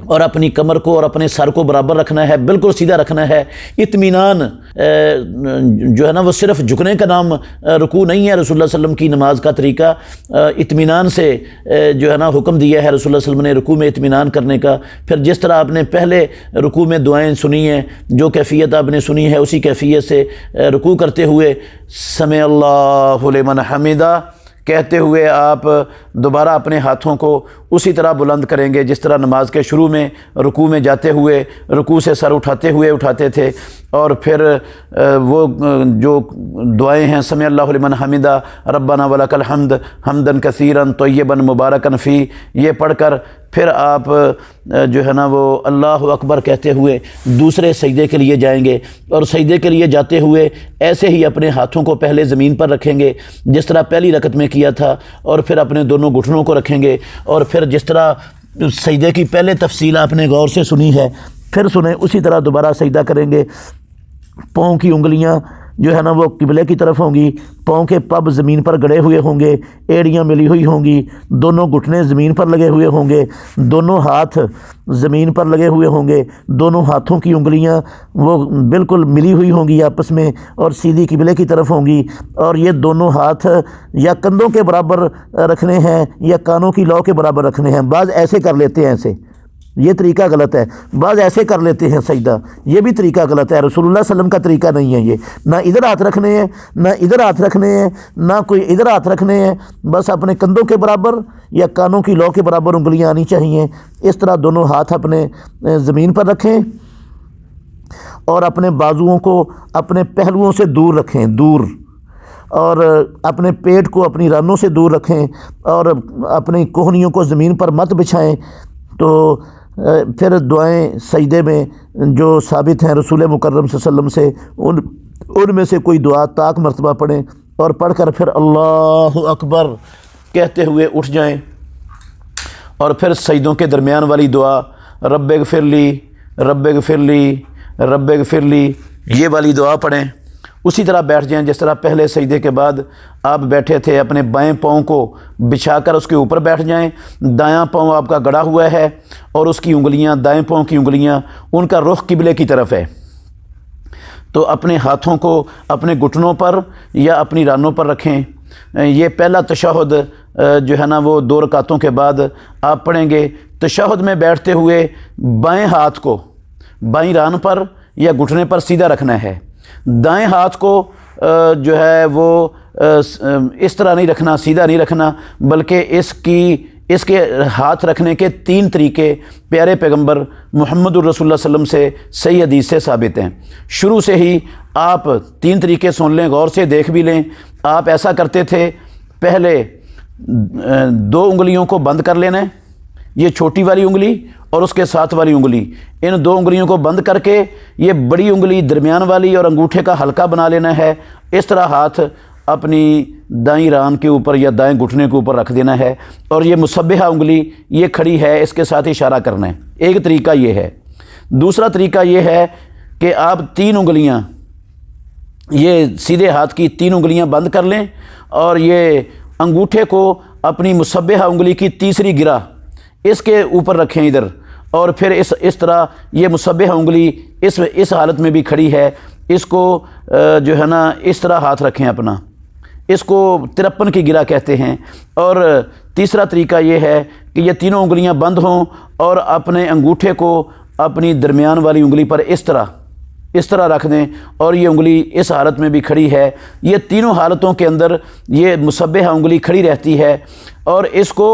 اور اپنی کمر کو اور اپنے سر کو برابر رکھنا ہے، بالکل سیدھا رکھنا ہے۔ اطمینان جو ہے نا وہ صرف جھکنے کا نام رکوع نہیں ہے، رسول اللہ صلی اللہ علیہ وسلم کی نماز کا طریقہ اطمینان سے جو ہے نا حکم دیا ہے رسول اللہ صلی اللہ علیہ وسلم نے رکوع میں اطمینان کرنے کا۔ پھر جس طرح آپ نے پہلے رکوع میں دعائیں سنی ہیں، جو کیفیت آپ نے سنی ہے اسی کیفیت سے رکوع کرتے ہوئے سمع اللہ لمن حمدہ کہتے ہوئے آپ دوبارہ اپنے ہاتھوں کو اسی طرح بلند کریں گے جس طرح نماز کے شروع میں رکوع میں جاتے ہوئے رکوع سے سر اٹھاتے تھے، اور پھر وہ جو دعائیں ہیں سمع اللہ لمن حمدہ ربنا ولک الحمد حمدا کثیرا طیبا مبارکا فی، یہ پڑھ کر پھر آپ جو ہے نا وہ اللہ اکبر کہتے ہوئے دوسرے سجدے کے لیے جائیں گے، اور سجدے کے لیے جاتے ہوئے ایسے ہی اپنے ہاتھوں کو پہلے زمین پر رکھیں گے جس طرح پہلی رکعت میں کیا تھا، اور پھر اپنے دونوں گھٹنوں کو رکھیں گے، اور پھر جس طرح سجدے کی پہلے تفصیل آپ نے غور سے سنی ہے پھر سنیں، اسی طرح دوبارہ سجدہ کریں گے۔ پاؤں کی انگلیاں جو ہے نا وہ قبلے کی طرف ہوں گی، پاؤں کے پب زمین پر گڑے ہوئے ہوں گے، ایڑیاں ملی ہوئی ہوں گی، دونوں گھٹنے زمین پر لگے ہوئے ہوں گے، دونوں ہاتھ زمین پر لگے ہوئے ہوں گے، دونوں ہاتھوں کی انگلیاں وہ بالکل ملی ہوئی ہوں گی آپس میں اور سیدھی قبلے کی طرف ہوں گی، اور یہ دونوں ہاتھ یا کندھوں کے برابر رکھنے ہیں یا کانوں کی لو کے برابر رکھنے ہیں۔ بعض ایسے کر لیتے ہیں، ایسے یہ طریقہ غلط ہے، بعض ایسے کر لیتے ہیں سجدہ، یہ بھی طریقہ غلط ہے، رسول اللہ صلی اللہ علیہ وسلم کا طریقہ نہیں ہے یہ، نہ ادھر ہاتھ رکھنے ہیں نہ ادھر ہاتھ رکھنے ہیں نہ کوئی ادھر ہاتھ رکھنے ہیں، بس اپنے کندھوں کے برابر یا کانوں کی لو کے برابر انگلیاں آنی چاہیے۔ اس طرح دونوں ہاتھ اپنے زمین پر رکھیں اور اپنے بازوؤں کو اپنے پہلوؤں سے دور رکھیں، دور،
اور اپنے پیٹ کو اپنی رانوں سے دور رکھیں اور اپنی کوہنیوں کو زمین پر مت بچھائیں۔ تو پھر دعائیں سجدے میں جو ثابت ہیں رسول مکرم صلی اللہ علیہ وسلم سے، ان میں سے کوئی دعا طاق مرتبہ پڑھیں اور پڑھ کر پھر اللہ اکبر کہتے ہوئے اٹھ جائیں، اور پھر سجدوں کے درمیان والی دعا رب اغفر لی رب اغفر لی رب اغفر لی، یہ والی دعا پڑھیں۔ اسی طرح بیٹھ جائیں جس طرح پہلے سجدے کے بعد آپ بیٹھے تھے، اپنے بائیں پاؤں کو بچھا کر اس کے اوپر بیٹھ جائیں، دایاں پاؤں آپ کا گڑا ہوا ہے اور اس کی انگلیاں، دائیں پاؤں کی انگلیاں، ان کا رخ قبلے کی طرف ہے۔ تو اپنے ہاتھوں کو اپنے گھٹنوں پر یا اپنی رانوں پر رکھیں۔ یہ پہلا تشہد جو ہے نا وہ 2 رکعتوں کے بعد آپ پڑھیں گے۔ تشہد میں بیٹھتے ہوئے بائیں ہاتھ کو بائیں ران پر یا گھٹنے پر سیدھا رکھنا ہے، دائیں ہاتھ کو جو ہے وہ اس طرح نہیں رکھنا، سیدھا نہیں رکھنا، بلکہ اس کے ہاتھ رکھنے کے 3 طریقے پیارے پیغمبر محمد الرسول اللہ صلی اللہ علیہ وسلم سے صحیح حدیث سے ثابت ہیں۔ شروع سے ہی آپ 3 طریقے سن لیں، غور سے دیکھ بھی لیں۔ آپ ایسا کرتے تھے، پہلے 2 انگلیوں کو بند کر لینا ہے، یہ چھوٹی والی انگلی اور اس کے ساتھ والی انگلی، ان 2 انگلیوں کو بند کر کے یہ بڑی انگلی درمیان والی اور انگوٹھے کا حلقہ بنا لینا ہے۔ اس طرح ہاتھ اپنی دائیں ران کے اوپر یا دائیں گھٹنے کے اوپر رکھ دینا ہے، اور یہ مسبحہ انگلی یہ کھڑی ہے، اس کے ساتھ اشارہ کرنا ہے۔ ایک طریقہ یہ ہے۔ دوسرا طریقہ یہ ہے کہ آپ 3 انگلیاں، یہ سیدھے ہاتھ کی 3 انگلیاں بند کر لیں اور یہ انگوٹھے کو اپنی مسبحہ انگلی کی تیسری گرہ اس کے اوپر رکھیں ادھر، اور پھر اس طرح یہ مسبحہ انگلی اس حالت میں بھی کھڑی ہے، اس کو جو ہے نا اس طرح ہاتھ رکھیں اپنا، اس کو 53 کی گرہ کہتے ہیں۔ اور تیسرا طریقہ یہ ہے کہ یہ تینوں انگلیاں بند ہوں اور اپنے انگوٹھے کو اپنی درمیان والی انگلی پر اس طرح رکھ دیں، اور یہ انگلی اس حالت میں بھی کھڑی ہے۔ یہ تینوں حالتوں کے اندر یہ مسبحہ انگلی کھڑی رہتی ہے، اور اس کو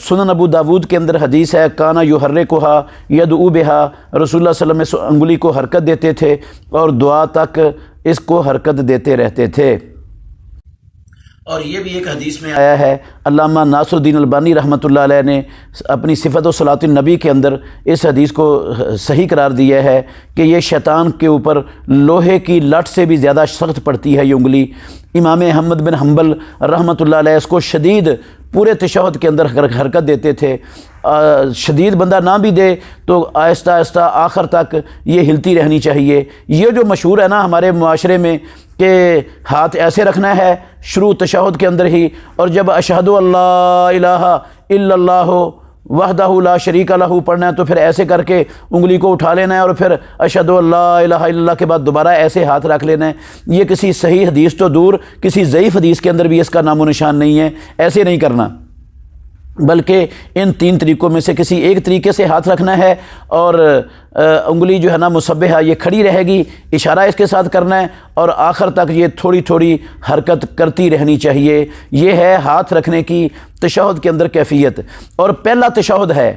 سنن ابو داود کے اندر حدیث ہے کانا یحرکھا یدعو بہا، رسول اللہ صلی اللہ علیہ وسلم اس انگلی کو حرکت دیتے تھے اور دعا تک اس کو حرکت دیتے رہتے تھے۔ اور یہ بھی ایک حدیث میں آیا ہے، علامہ ناصر الدین البانی رحمۃ اللہ علیہ نے اپنی صفت و صلاۃ النبی کے اندر اس حدیث کو صحیح قرار دیا ہے کہ یہ شیطان کے اوپر لوہے کی لٹ سے بھی زیادہ سخت پڑتی ہے یہ انگلی۔ امام احمد بن حنبل رحمۃ اللہ علیہ اس کو شدید پورے تشہد کے اندر حرکت دیتے تھے، شدید بندہ نہ بھی دے تو آہستہ آہستہ آخر تک یہ ہلتی رہنی چاہیے۔ یہ جو مشہور ہے نا ہمارے معاشرے میں کہ ہاتھ ایسے رکھنا ہے شروع تشہد کے اندر ہی، اور جب اشہد اللہ الہ الا اللہ وحدہ لا شریک لہ پڑھنا ہے تو پھر ایسے کر کے انگلی کو اٹھا لینا ہے، اور پھر اشہد اللہ الہ الا اللہ کے بعد دوبارہ ایسے ہاتھ رکھ لینا ہے۔ یہ کسی صحیح حدیث تو دور، کسی ضعیف حدیث کے اندر بھی اس کا نام و نشان نہیں ہے، ایسے نہیں کرنا، بلکہ ان 3 طریقوں میں سے کسی ایک طریقے سے ہاتھ رکھنا ہے، اور انگلی جو ہے نا مسبحہ یہ کھڑی رہے گی، اشارہ اس کے ساتھ کرنا ہے، اور آخر تک یہ تھوڑی تھوڑی حرکت کرتی رہنی چاہیے۔ یہ ہے ہاتھ رکھنے کی تشہد کے اندر کیفیت۔ اور پہلا تشہد ہے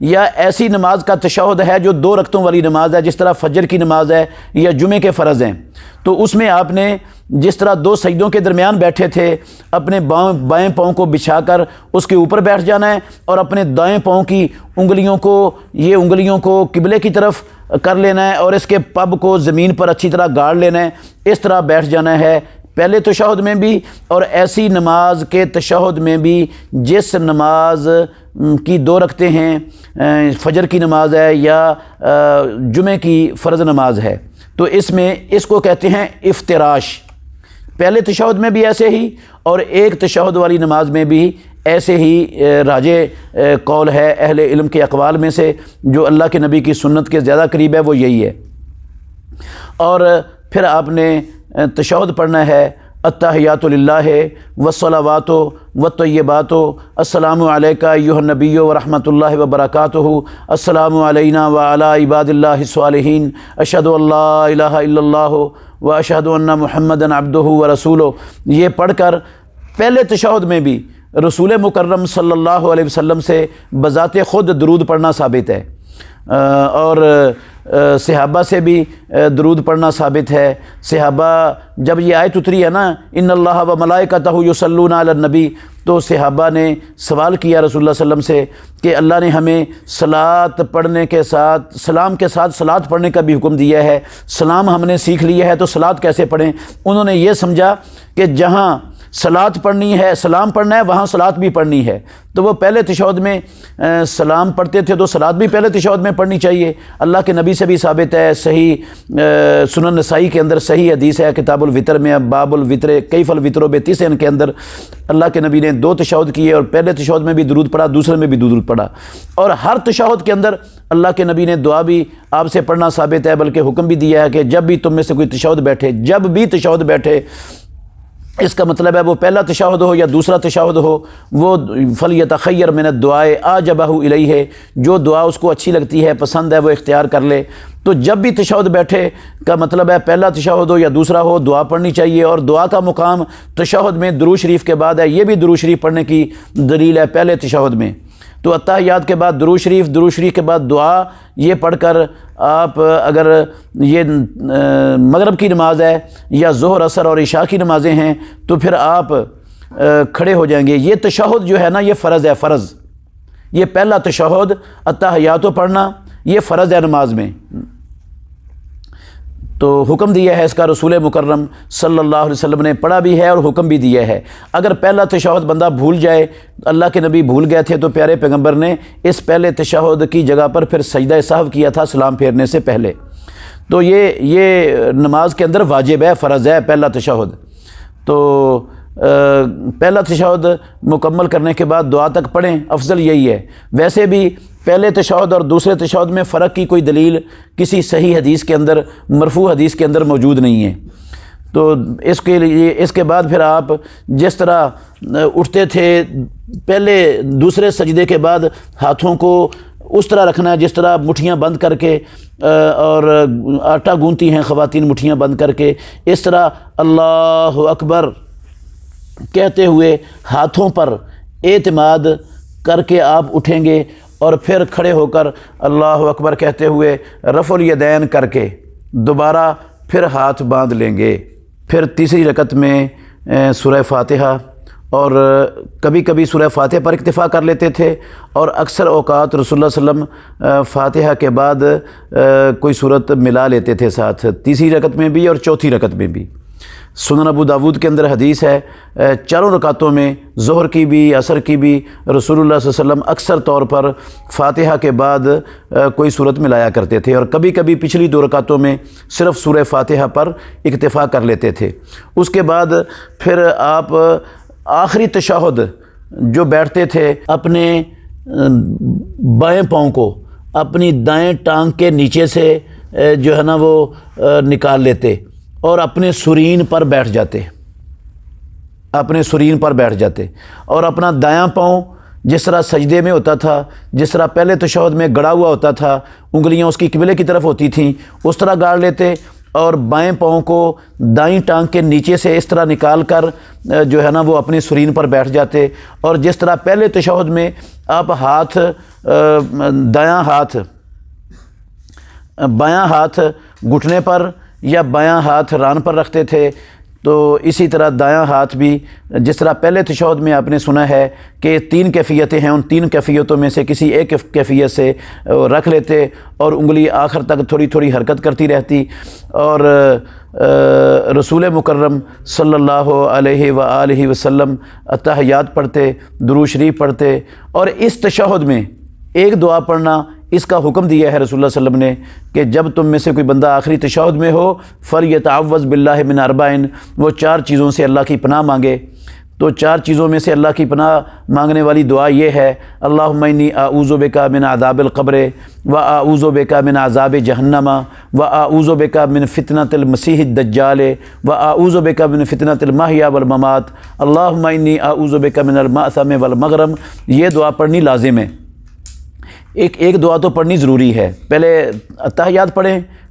یا ایسی نماز کا تشہد ہے جو 2 رکعتوں والی نماز ہے، جس طرح فجر کی نماز ہے یا جمعے کے فرض ہیں، تو اس میں آپ نے جس طرح 2 سجدوں کے درمیان بیٹھے تھے اپنے بائیں پاؤں کو بچھا کر اس کے اوپر بیٹھ جانا ہے، اور اپنے دائیں پاؤں کی انگلیوں کو قبلے کی طرف کر لینا ہے، اور اس کے پب کو زمین پر اچھی طرح گاڑ لینا ہے، اس طرح بیٹھ جانا ہے پہلے تشہد میں بھی، اور ایسی نماز کے تشہد میں بھی جس نماز کی 2 رکعتیں ہیں، فجر کی نماز ہے یا جمعے کی فرض نماز ہے، تو اس میں اس کو کہتے ہیں افتراش۔ پہلے تشہد میں بھی ایسے ہی، اور ایک تشہد والی نماز میں بھی ایسے ہی راجح قول ہے اہل علم کے اقوال میں سے، جو اللہ کے نبی کی سنت کے زیادہ قریب ہے، وہ یہی ہے۔ اور پھر آپ نے تشہد پڑھنا ہے التحیات للہ والصلوات والطیبات السلام علیکہ ایھا النبی ورحمۃ اللہ وبرکاتہ السلام علینا وعلی عباد اللہ الصالحین اشہد ان لا الہ الا اللہ واشہد ان محمدا عبدہ ورسولہ۔ یہ پڑھ کر پہلے تشہد میں بھی رسول مکرم صلی اللہ علیہ وسلم سے بذات خود درود پڑھنا ثابت ہے۔
اور صحابہ سے بھی درود پڑھنا ثابت ہے۔ صحابہ جب یہ آیت اتری ہے نا ان اللہ و ملائکتہ یصلون علی النبی، تو صحابہ نے سوال کیا رسول اللہ صلی اللہ علیہ وسلم سے کہ اللہ نے ہمیں صلاۃ پڑھنے کے ساتھ سلام کے ساتھ صلاۃ پڑھنے کا بھی حکم دیا ہے، سلام ہم نے سیکھ لیا ہے تو صلاۃ کیسے پڑھیں؟ انہوں نے یہ سمجھا کہ جہاں صلاۃ پڑھنی ہے، سلام پڑھنا ہے، وہاں صلاۃ بھی پڑھنی ہے، تو وہ پہلے تشہد میں سلام پڑھتے تھے تو صلاۃ بھی پہلے تشہد میں پڑھنی چاہیے۔ اللہ کے نبی سے بھی ثابت ہے، صحیح سنن نسائی کے اندر صحیح حدیث ہے، کتاب الوتر میں باب الوتر کیف الوتر بتسع کے اندر اللہ کے نبی نے 2 تشہد کیے، اور پہلے تشہد میں بھی درود پڑھا، دوسرے میں بھی درود پڑھا، اور ہر تشہد کے اندر اللہ کے نبی نے دعا بھی آپ سے پڑھنا ثابت ہے، بلکہ حکم بھی دیا ہے کہ جب بھی تم میں سے کوئی تشہد بیٹھے، جب بھی تشہد بیٹھے، اس کا مطلب ہے وہ پہلا تشہد ہو یا دوسرا تشہد ہو، وہ فلیتخیر من الدعاء اعجبہ الیہ، جو دعا اس کو اچھی لگتی ہے، پسند ہے، وہ اختیار کر لے۔ تو جب بھی تشہد بیٹھے کا مطلب ہے پہلا تشہد ہو یا دوسرا ہو، دعا پڑھنی چاہیے، اور دعا کا مقام تشہد میں درود شریف کے بعد ہے، یہ بھی درود شریف پڑھنے کی دلیل ہے پہلے تشہد میں۔ تو اتحیات کے بعد درود شریف کے بعد دعا، یہ پڑھ کر آپ اگر یہ مغرب کی نماز ہے یا ظہر عصر اور عشاء کی نمازیں ہیں تو پھر آپ کھڑے ہو جائیں گے۔ یہ تشہد جو ہے نا یہ فرض ہے، فرض، یہ پہلا تشہد اتحیات پڑھنا یہ فرض ہے نماز میں، تو حکم دیا ہے اس کا رسول مکرم صلی اللہ علیہ وسلم نے، پڑھا بھی ہے اور حکم بھی دیا ہے۔ اگر پہلا تشہد بندہ بھول جائے، اللہ کے نبی بھول گئے تھے تو پیارے پیغمبر نے اس پہلے تشہد کی جگہ پر پھر سجدہ سہو کیا تھا سلام پھیرنے سے پہلے، تو یہ نماز کے اندر واجب ہے، فرض ہے پہلا تشہد۔ تو پہلا تشہد مکمل کرنے کے بعد دعا تک پڑھیں، افضل یہی ہے۔ ویسے بھی پہلے تشہد اور دوسرے تشہد میں فرق کی کوئی دلیل کسی صحیح حدیث کے اندر، مرفوع حدیث کے اندر موجود نہیں ہے۔ تو اس کے لیے اس کے بعد پھر آپ جس طرح اٹھتے تھے پہلے دوسرے سجدے کے بعد ہاتھوں کو اس طرح رکھنا ہے جس طرح مٹھیاں بند کر کے اور آٹا گونتی ہیں خواتین مٹھیاں بند کر کے، اس طرح اللہ اکبر کہتے ہوئے ہاتھوں پر اعتماد کر کے آپ اٹھیں گے، اور پھر کھڑے ہو کر اللہ اکبر کہتے ہوئے رفع الیدین کر کے دوبارہ پھر ہاتھ باندھ لیں گے۔ پھر تیسری رکعت میں سورہ فاتحہ، اور کبھی کبھی سورہ فاتحہ پر اکتفا کر لیتے تھے، اور اکثر اوقات رسول اللہ صلی اللہ علیہ وسلم فاتحہ کے بعد کوئی صورت ملا لیتے تھے ساتھ، تیسری رکعت میں بھی اور چوتھی رکعت میں بھی۔ سنن ابو داود کے اندر حدیث ہے، چاروں رکعتوں میں ظہر کی بھی عصر کی بھی رسول اللہ صلی اللہ علیہ وسلم اکثر طور پر فاتحہ کے بعد کوئی صورت ملایا کرتے تھے، اور کبھی کبھی پچھلی 2 رکعتوں میں صرف سورہ فاتحہ پر اکتفا کر لیتے تھے۔ اس کے بعد پھر آپ آخری تشہد جو بیٹھتے تھے، اپنے بائیں پاؤں کو اپنی دائیں ٹانگ کے نیچے سے جو ہے نا وہ نکال لیتے اور اپنے سرین پر بیٹھ جاتے، اپنے سرین پر بیٹھ جاتے، اور اپنا دایاں پاؤں جس طرح سجدے میں ہوتا تھا، جس طرح پہلے تشہد میں گڑا ہوا ہوتا تھا، انگلیاں اس کی قبلے کی طرف ہوتی تھیں، اس طرح گاڑ لیتے، اور بائیں پاؤں کو دائیں ٹانگ کے نیچے سے اس طرح نکال کر جو ہے نا وہ اپنے سرین پر بیٹھ جاتے، اور جس طرح پہلے تشہد میں آپ بایاں ہاتھ گھٹنے پر یا بایاں ہاتھ ران پر رکھتے تھے، تو اسی طرح دایاں ہاتھ بھی جس طرح پہلے تشہد میں آپ نے سنا ہے کہ 3 کیفیتیں ہیں، ان 3 کیفیتوں میں سے کسی ایک کیفیت سے رکھ لیتے، اور انگلی آخر تک تھوڑی تھوڑی حرکت کرتی رہتی، اور رسول مکرم صلی اللہ علیہ وآلہ وسلم اتحیات پڑھتے، درود شریف پڑھتے، اور اس تشہد میں ایک دعا پڑھنا اس کا حکم دیا ہے رسول اللہ صلی اللہ علیہ وسلم نے کہ جب تم میں سے کوئی بندہ آخری تشہد میں ہو فلیتعوذ باللہ من 4، وہ 4 چیزوں سے اللہ کی پناہ مانگے۔ تو 4 چیزوں میں سے اللہ کی پناہ مانگنے والی دعا یہ ہے، اللہم انی اعوذ بک من عذاب القبر و اعوذ بک من عذاب جہنم و اعوذ بک من فتنۃ المسیح الدجال و اعوذ بک من فتنۃ المحیا والممات اللہم انی اعوذ بک من المأثم والمغرم۔ یہ دعا پڑھنی لازم ہے، ایک دعا تو پڑھنی ضروری ہے۔ پہلے اتحیات پڑھیں،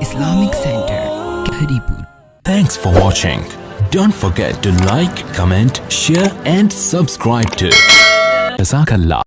Islamic Center, Haripur.
Thanks for watching. Don't forget to like, comment, share and subscribe to Jazakallah.